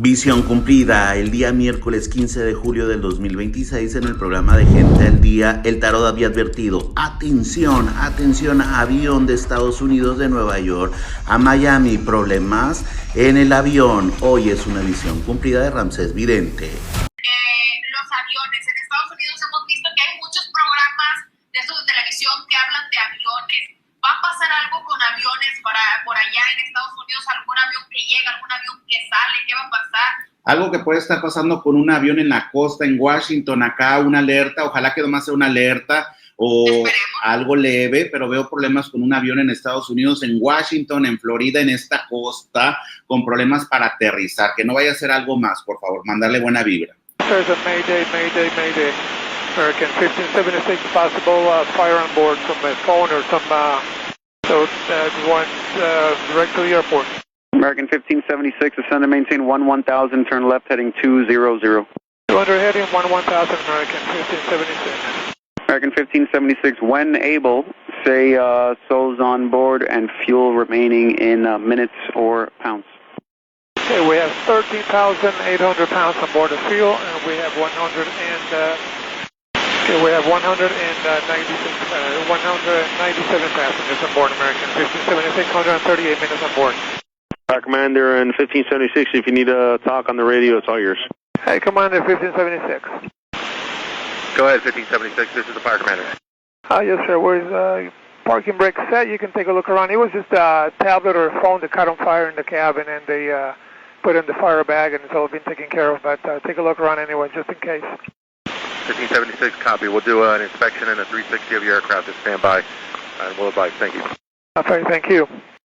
Visión cumplida, el día miércoles 15 de julio del 2026 en el programa de Gente al Día, el tarot había advertido, atención, atención, avión de Estados Unidos de Nueva York a Miami, problemas en el avión. Hoy es una visión cumplida de Ramsés Vidente. Los aviones, en Estados Unidos hemos visto que hay muchos programas de estos de televisión que hablan de aviones. ¿Va a pasar algo con aviones por allá en Estados Unidos? ¿Algún avión que llega, algún avión que sale? ¿Qué va a pasar? Algo que puede estar pasando con un avión en la costa, en Washington, acá, una alerta, ojalá que nomás sea una alerta o Esperemos. algo leve, pero veo problemas con un avión en Estados Unidos, en Washington, en Florida, en esta costa, con problemas para aterrizar. Que no vaya a ser algo más, por favor, mandarle buena vibra. There's a Mayday, Mayday, Mayday. American 1576, possible fire on board from a phone or some, going direct to the airport. American 1576, ascend and maintain 1000, turn left heading 200. 200 heading 1000, American 1576. American 1576, when able, say souls on board and fuel remaining in minutes or pounds. Okay, we have 13,800 pounds on board the fuel, and we have 197 passengers on board American 1576, 138 minutes on board. Commander in 1576, if you need to talk on the radio, it's all yours. Hey, Commander 1576. Go ahead, 1576, this is the fire commander. Yes, sir. Where's parking brake set? You can take a look around. It was just a tablet or a phone that caught on fire in the cabin, and they put it in the fire bag, and it's all been taken care of. But take a look around anyway, just in case. 1576, copy. We'll do an inspection and a 360 of your aircraft to stand by, and we'll advise. Thank you. Okay, thank you.